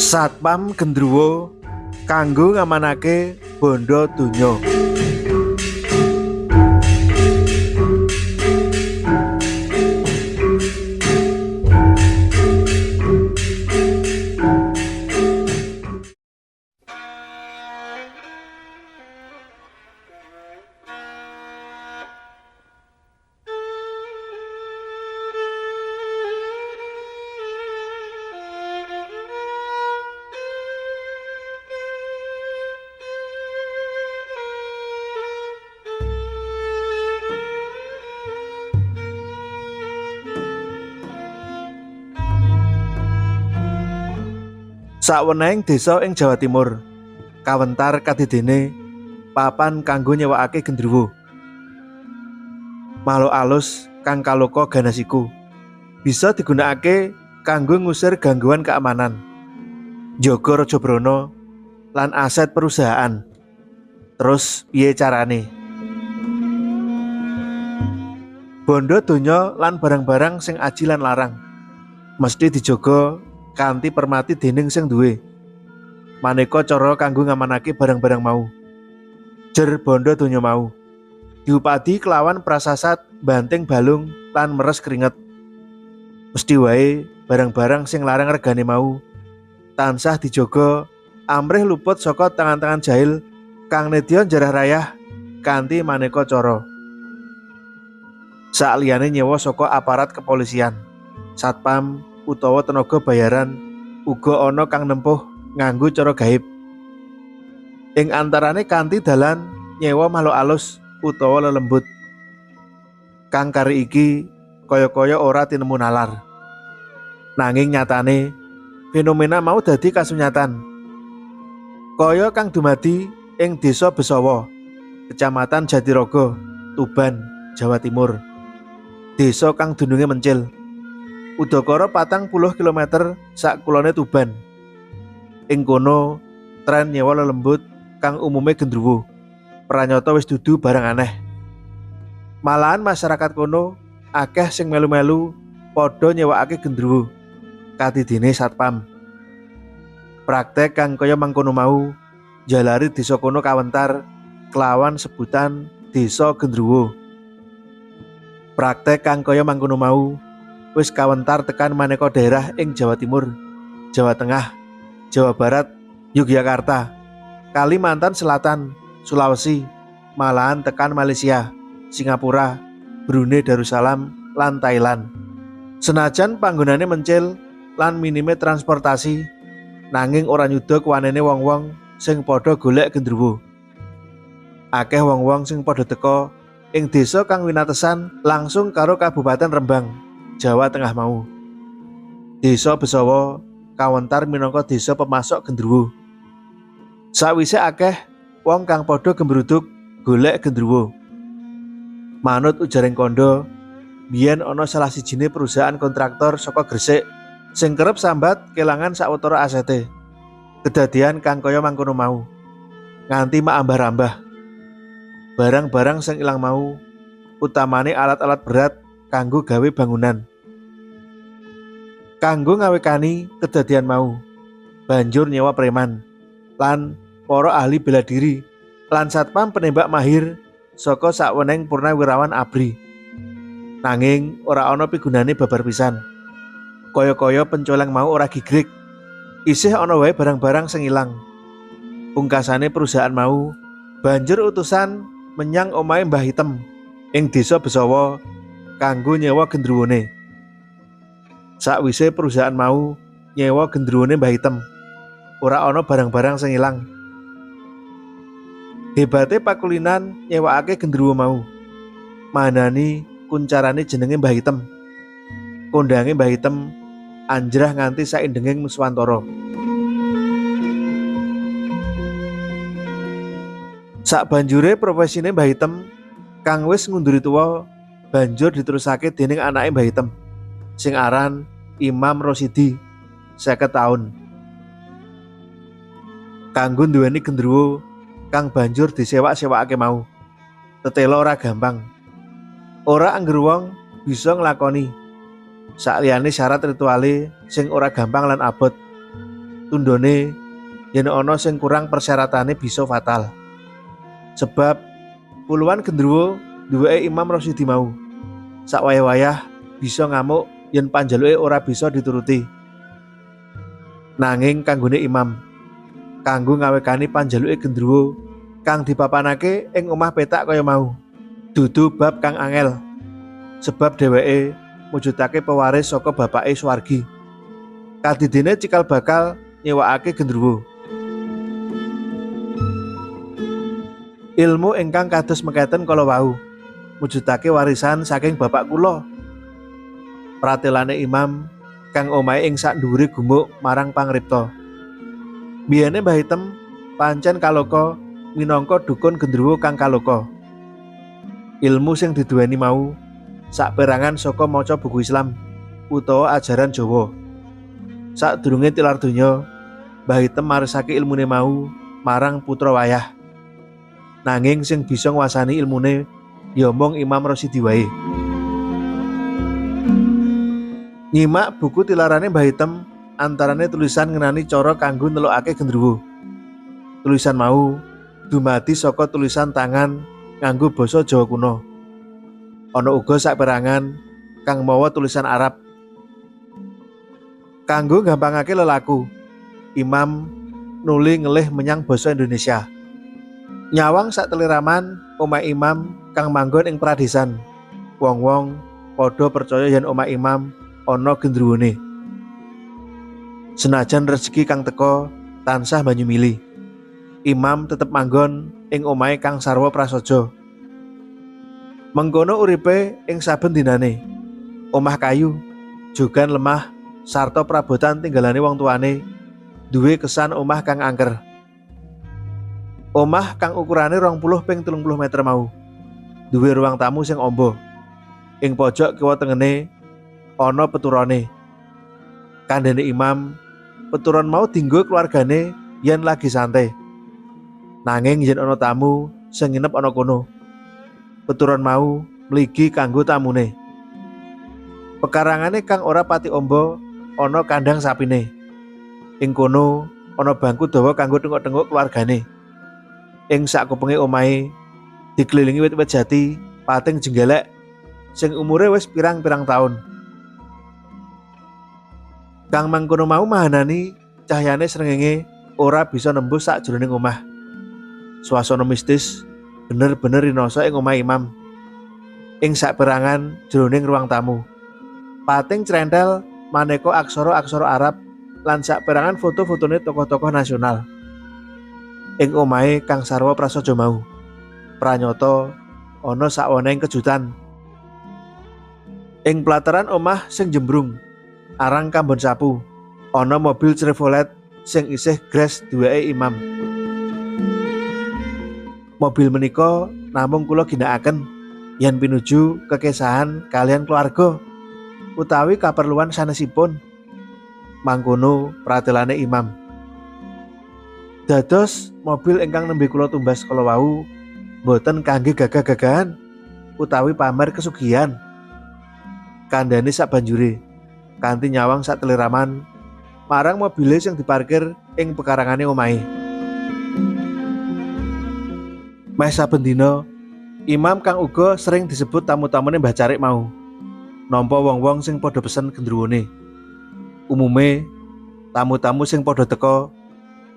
Satpam Gendruwo kanggo ngamanake bondo donya. Sawenehing desa ing Jawa Timur kawentar kadidene papan kanggo nyewakake gendruwo. Makhluk alus kang kaloka ganas iku bisa digunakake kanggo ngusir gangguan keamanan, njaga raja brana lan aset perusahaan. Terus piye carane? Bondo donya lan barang-barang sing aji lan larang mesti dijaga kanthi permati dening sing duwe. Maneka cara kanggo ngamanake barang-barang mau. Jer bondo donya mau diupadi kelawan prasasat banting balung lan meres keringet. Mesti wae barang-barang sing larang regane mau tansah dijaga amrih luput saka tangan-tangan jahil kang nedya njarah rayah kanthi maneka cara. Sakliyane nyewa saka aparat kepolisian, satpam utawa tenaga bayaran uga ana kang nempuh nganggo cara gaib. Ing antarane kanthi dalan nyewa makhluk alus utawa lelembut. Kang kari iki kaya-kaya ora tinemu nalar. Nanging nyatane fenomena mau dadi kasunyatan. Kaya kang dumadi ing Desa Besawa, Kecamatan Jatirogo, Tuban, Jawa Timur. Desa kang dununge mencil. Udakara 40 km sak kulone Tuban. Ing kono tren nyewa lelembut kang umume gendruwo pranyata wis dudu barang aneh. Malahan masyarakat kono akeh sing melu-melu padha nyewakake gendruwo kadidene satpam. Praktek kang kaya mangkono mau jalari desa kono kawentar kelawan sebutan Desa Gendruwo. Praktek kang kaya mangkono mau wis kawentar tekan maneka daerah ing Jawa Timur, Jawa Tengah, Jawa Barat, Yogyakarta, Kalimantan Selatan, Sulawesi, malahan tekan Malaysia, Singapura, Brunei Darussalam, lan Thailand. Senajan panggonane mencil lan minime transportasi, nanging ora nyuda kuwanene wong-wong sing padha golek gendruwo. Akeh wong-wong sing padha teka ing desa kang winatesan langsung karo Kabupaten Rembang, Jawa Tengah mau. Desa Besawa kawentar minangka desa pemasok gendruwo. Sawise akeh wong kang padha gembruduk golek gendruwo. Manut ujaring kandha, biyen ana salah sijine perusahaan kontraktor saka Gresik sing kerep sambat kelangan sawetara asete. Kedadian kang kaya mangkono mau nganti mak ambah-ambah. Barang-barang sing ilang mau utamane alat-alat berat kanggo gawe bangunan. Kanggo ngawekani kedadian mau, banjur nyewa preman lan para ahli bela diri lan satpam penembak mahir saka saweneng purnawirawan ABRI. Nanging ora ana pigunane babar pisan. Kaya-kaya pencoleng mau ora gigrik. Isih ana wae barang-barang sing ilang. Pungkasane perusahaan mau banjur utusan menyang omahe Mbah Hitem ing Desa Besawa kanggo nyewa gendruwone. Sakwise perusahaan mau nyewa gendruwone Mbah Hitem, ora ana barang-barang sing ilang. Hebate pakulinan nyewakake gendruwo mau. Manani kuncarane jenenge Mbah Hitem. Kondange Mbah Hitem anjrah nganti saindenging Nuswantara. Sakbanjure profesine Mbah Hitem kang wis ngunduri tuwa banjur diterusake dening anake Mbah Hitem sing aran Imam Rosidi, 50 taun. Kanggo nduweni gendruwo kang banjur disewak-sewakake mau tetela ora gampang. Ora angger wong bisa nglakoni. Sakliyane syarat rituale sing ora gampang lan abot. tundone yen ana sing kurang persyaratane bisa fatal. Sebab puluhan gendruwo duweke Imam Rasyidi mau. Sak wayah-wayah bisa ngamuk yen panjaluke ora bisa dituruti. Nanging kanggone Imam kanggo ngawekani panjaluke gendruwo kang dipapanake ing omah petak kaya mau dudu bab kang angel, sebab dheweke mujudake pewaris saka bapake swargi. Kadidene cikal bakal nyewakake gendruwo. Ilmu ingkang kados mekaten kala wau mujudake warisan saking bapak kula. Pratelane Imam kang omahe ing sak dhuwure gumuk marang pangripta. Biyene Mbah Hitem pancen kaloka minangka dukun gendruwo kang kaloka. Ilmu sing diduweni mau saperangan saka maca buku Islam utawa ajaran Jawa. Sadurunge tilar donya, Mbah Hitem maresake ilmune mau marang putra wayah. Nanging sing bisa nguasani ilmune ya mung Imam Rasyidi wae. Nyimak buku tilarane Mbah Hitem antarane tulisan ngenani cara kanggo nelokake gendruwo. Tulisan mau dumadi saka tulisan tangan nganggo basa Jawa kuno. Ana uga saperangan kang mawa tulisan Arab. Kanggo gampangake lelaku, Imam nuli ngelih menyang basa Indonesia. Nyawang sak teliraman omah Imam kang manggon ing pradesan. Wong-wong padha percaya yen omah Imam ana gendruwone. Senajan rezeki kang teka tansah banyu mili, Imam tetep manggon ing omahe kang sarwa prasaja. Mengkono uripe ing saben dinane. Omah kayu, jogan lemah sarta prabotan tinggalane wong tuane duwe kesan omah kang angker. Omah kang ukurane 20 ping 30 meter mau duwe ruang tamu sing amba. Ing pojok kiwa tengene ana peturane. Kandhane Imam, peturon mau dienggo keluargane yen lagi santai. Nanging yen ana tamu sing nginep ana kono, peturon mau mligi kanggo tamune. Pekarangane kang ora pati amba ana kandhang sapine. Ing kono ana bangku dawa kanggo tengok-tengok keluargane. Ing sakupenge omahe dikelilingi wit-wit jati pating jenggelek sing umure wis pirang-pirang taun. Kang mangkono mau mahanani cahyane srengenge ora bisa nembus sakjroning omah. Suasana mistis bener-bener rinasa ing omah Imam. Ing saperangan jroning ruang tamu, pating crentel maneka aksara-aksara Arab lan saperangan foto-fotone tokoh-tokoh nasional. Ing omahe kang sarwa prasaja mau, pranyata ana sawenehing kejutan. Ing plataran omah sing jembrung arang kambon sapu, ana mobil Chevrolet sing isih gres duweke Imam. Mobil menika namung kula ginakaken yen pinuju kekesahan kalian keluarga utawi kaperluan sanesipun. Mangkono pratelane Imam. Dados mobil ingkang nembe kula tumbas kala wau boten kangge gagah-gagahan utawi pamer kesugihan. Kandhane sabanjure kanthi nyawang sak teliraman marang mobile sing diparkir ing pekarangane omahe. Meh saben dina Imam kang uga sering disebut tamu-tamune Mbah Carik mau nampa wong-wong sing padha pesen gendruwone. Umume tamu-tamu sing padha teka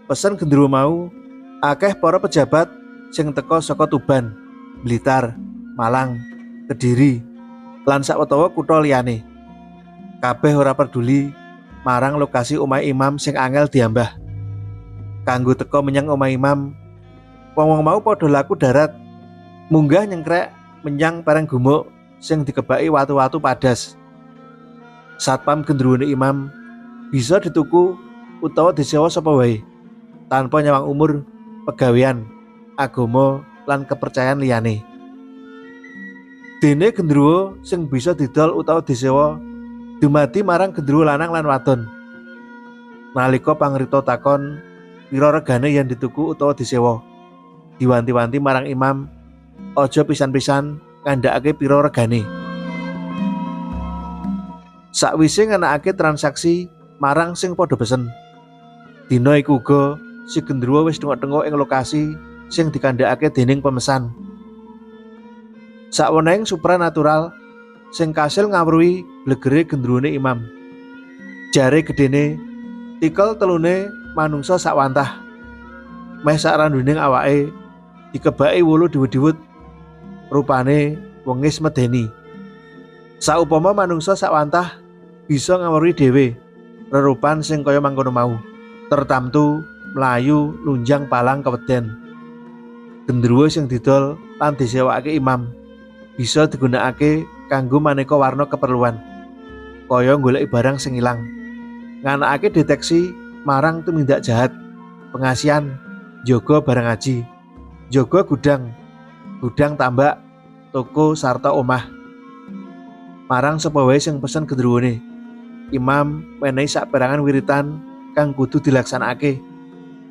pesen gendruwo mau akeh para pejabat sing teka saka Tuban, Blitar, Malang, Kediri lan sawetara kutha liyane. Kabeh ora peduli marang lokasi omah Imam sing angel diambah. Kanggo teka menyang omah Imam, wong-wong mau padha laku darat munggah nyengkrek menyang pereng gumuk sing dikebaki watu-watu padas. Satpam gendruwone Imam bisa dituku utawa disewa sapa wae tanpa nyawang umur, pegawean, agama lan kepercayaan liyane. Dene gendruwo sing bisa didol utawa disewa dumadi marang gendruwo lanang lan wadon. Nalika pangripta takon pira regane yen dituku utawa disewa, diwanti-wanti marang Imam aja pisan-pisan ngandhakake pira regane. Sakwise nganakake transaksi marang sing padha pesen, Dina iku uga si Gendruwo wis tengok-tengok ing lokasi sing dikandhakake dening pemesan. Sawenehing supranatural sing kasil ngawruhi blegere gendruwone Imam. Jare gedene tikel telune manungsa sakwantah. Meh sak randuning awake dikebaki wulu diwut-diwut, rupane wengis medeni. Saupama manungsa sakwantah bisa ngawruhi dhewe rerupan sing kaya mangkono mau, tertamtu mlayu lunjang palang keweden. Gendruwo sing didol lan disewakake Imam bisa digunakake kanggo maneka warna keperluan, kaya goleki barang sing ilang, nganakake deteksi marang tumindak jahat, pengasihan, jaga barang aji, jaga gudang tambak, toko sarta omah. Marang sapa wae sing pesen gendruwone, Imam menehi saperangan wiritan kang kudu dilaksanakake.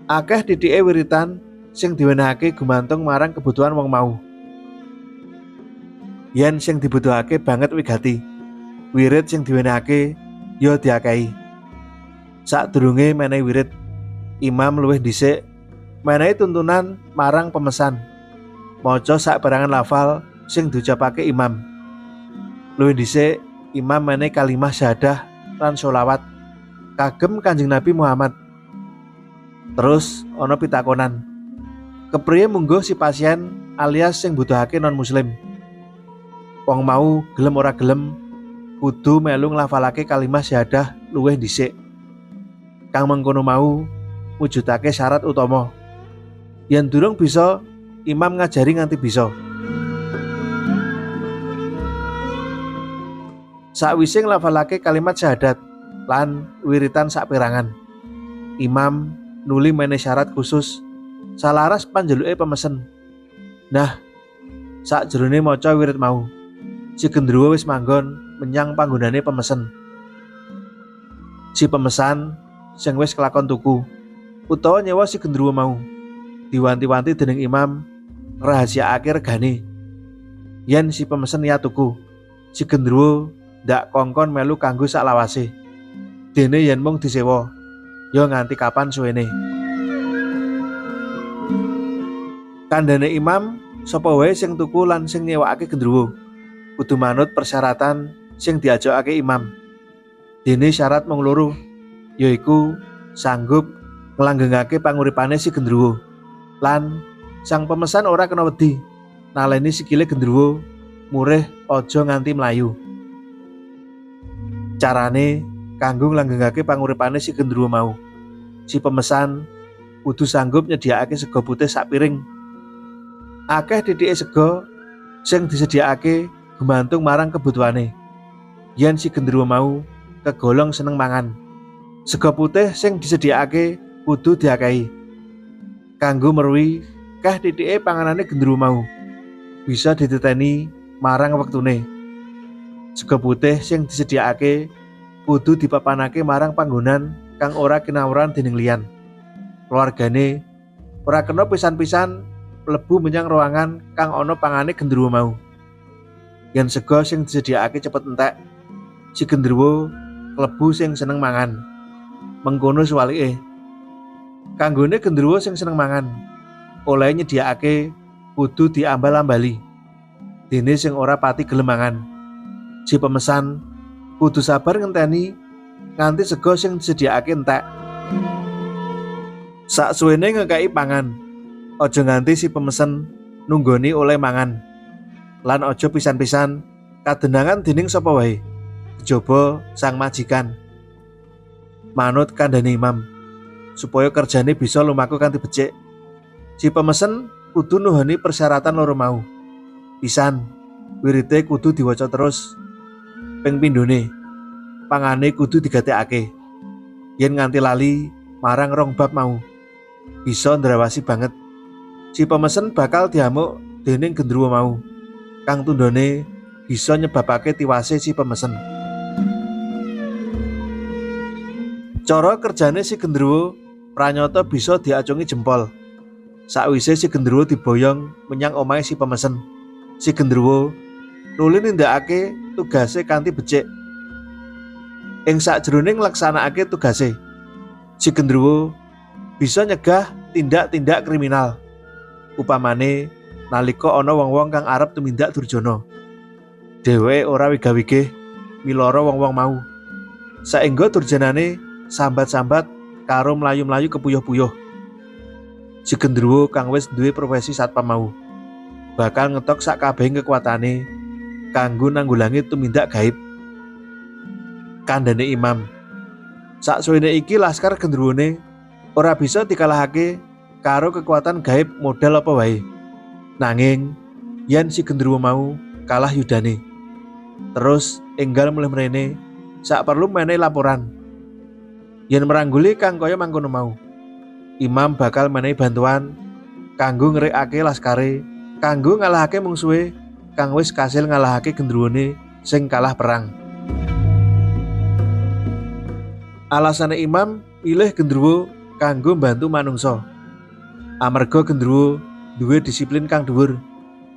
Akeh titike wiritan sing diwenehake gumantung marang kebutuhan wong mau. Yen sing dibutuhake banget wigati, wirid sing diwenehake ya diakehi. Sadurunge menehi wirid, Imam luwih dhisik menehi tuntunan marang pemesan, maca saperangan lafal sing diucapake Imam. Luwih dhisik Imam menehi kalimah syahadah lan sholawat kagem Kanjeng Nabi Muhammad. Terus ana pitakonan, kepriye mungguh si pasien alias sing butuhake non muslim. Wong mau gelem ora gelem kudu melu nglafalake kalimah syahadah luwih dhisik. Kang mengkono mau mujudake syarat utama. Yen durung bisa, Imam ngajari nganti bisa. Sakwise nglafalake kalimat syahadat lan wiritan saperangan, Imam nuli menehi syarat khusus salaras panjaluke pemesen. Nah, sakjerone maca wirid mau, si Gendruwo wis manggon menyang panggonane pemesen. Si pemesan sing wis kelakon tuku utawa nyewa si Gendruwo mau diwanti-wanti dening Imam ngrahasiakake regane. Yen si pemesen ya tuku, si Gendruwo ndak kongkon melu kanggo saklawase. Dene yen mung disewa, ya nganti kapan suwene. Kandhane Imam, sapa wae sing tuku lan sing nyewakake Gendruwo kudu manut persyaratan sing diajakake Imam. Dene syarat mung loro, yaiku sanggup nglanggengake panguripane si Gendruwo lan sang pemesan ora kena wedi naleni sikile Gendruwo murih aja nganti mlayu. Carane kanggo nglanggengake panguripane si Gendruwo mau, si pemesan kudu sanggup nyediakake sego putih sak piring. Akeh titike sego sing disediakake gumantung marang kebutuhane. Yen si Gendruwo mau kegolong seneng mangan, sego putih sing disediakake kudu diakehi. Kanggo meruhi keh titike panganane Gendruwo mau bisa diteteni marang wektune. Sego putih sing disediakake kudu dipapanake marang panggonan kang ora kinawuran dening liyan. Keluargane ora kena pisan-pisan mlebu menyang ruangan kang ana pangane Gendruwo mau. Yen sego sing disediakake cepet entek, si Gendruwo klebu sing seneng mangan. Mengkono suwalike, kanggone Gendruwo sing seneng mangan, oleh nyediakake kudu diambal-ambali. Dene sing ora pati gelem mangan, si pemesan kudu sabar ngenteni nganti sego sing disediakake entek. Saksuwene ngekeki pangan, aja nganti si pemesen nunggoni oleh mangan. Lan aja pisan-pisan kadenangan dening sapa wae, kejaba sang majikan. Manut kandhane Imam, supaya kerjane bisa lumaku kanthi becik, si pemesen kudu nuhoni persyaratan loro mau. Pisan, wirite kudu diwaca terus. Ping pindhone, pangane kudu digatekake. Yen nganti lali marang rong bab mau, bisa ndrawasi banget. Si pemesen bakal diamuk dening Gendruwo mau, kang tundone bisa nyebabake tiwase si pemesen. Cara kerjane si Gendruwo pranyata bisa diacungi jempol. Sakwise si Gendruwo diboyong menyang omahe si pemesen, si Gendruwo nuli nindakake tugase kanthi becik. Ing sakjroning nglaksanakake tugase, si Gendruwo bisa nyegah tindak-tindak kriminal. Upamane nalika ana wong-wong kang arep tumindak durjana, dheweke ora wigah-wigih miloro wong-wong mau, saengga durjanane sambat-sambat karo mlayu-mlayu kepuyuh-puyuh. Si gendruwo kang wis duwe profesi satpam mau bakal ngetok sakabehing kekuatane kanggo nanggulangi tumindak gaib. Kandhane Imam, saksuwene iki laskar gendruwone ora bisa dikalahake karo kekuatan gaib modal apa wae. Nanging yen si gendruwo mau kalah yudane, terus enggal mulih mrene sak perlu menehi laporan. Yen merangguli kang kaya mangkono mau, Imam bakal menehi bantuan kanggo ngrekake laskare kanggo ngalahake mungsuhe kang wis kasil ngalahake gendruwone sing kalah perang. Alasane Imam pilih gendruwo kanggo mbantu manungsa, amarga gendruwo duwe disiplin kang dhuwur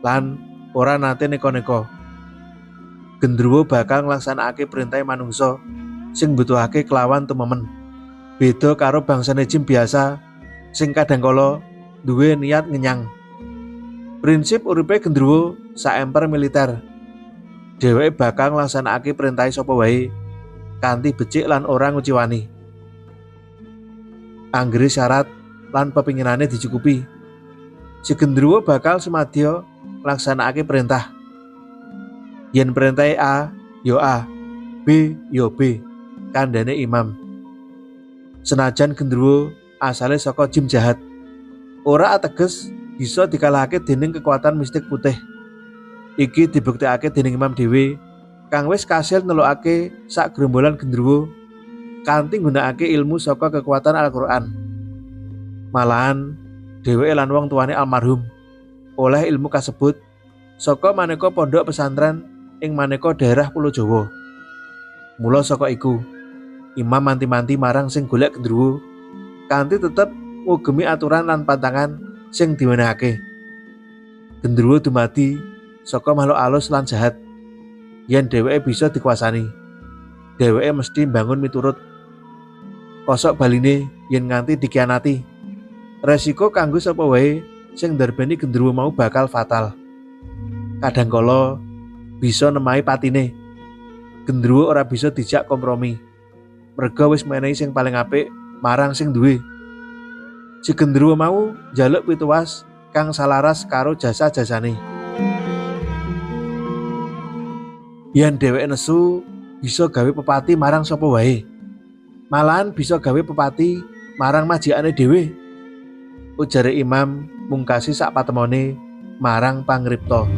lan ora nate neko-neko. Gendruwo bakal nglaksanakake perintah manungsa sing mbutuhake kelawan tememen. Beda karo bangsane jin biasa sing kadangkala duwe niat ngenyang. Prinsip uripe gendruwo saemper militer. Dheweke bakal nglaksanakake perintah sapa wae kanthi becik lan ora nguciwani. Anggere syarat lan pepinginane dicukupi, si gendruwo bakal semadya nglaksanakake perintah. Yen perintahe A, ya A, B, ya B, kandhane Imam. Senajan gendruwo asale saka jin jahat, ora ateges bisa dikalahake dening kekuatan mistik putih. Iki dibuktekake dening Imam dhewe kang wis kasil nelokake sak gerombolan gendruwo kanthi nggunakake ilmu saka kekuatan Al-Qur'an. Malahan dheweke lan wong tuane almarhum oleh ilmu kasebut saka maneka pondok pesantren ing maneka daerah Pulo Jawa. Mula saka iku Imam manti-manti marang sing golek gendruwo kanthi tetep ngugemi aturan lan pantangan sing diwenehake. Gendruwo dumadi saka makhluk alus lan jahat. Yen dheweke bisa dikuasani, dheweke mesti mbangun miturut. Kosok baline yen nganti dikhianati, resiko kanggo sapa wae sing ndarbeni gendruwo mau bakal fatal. Kadangkala bisa nemahi patine. Gendruwo ora bisa dijak kompromi, merga wis menehi sing paling apik marang sing duwe. Si gendruwo mau njaluk pituwas kang salaras karo jasa-jasane. Yen dheweke nesu bisa gawe pepati marang sapa wae. Malahan bisa gawe pepati marang majikane dhewe. Ujare Imam mungkasi sak patemone marang pangripta.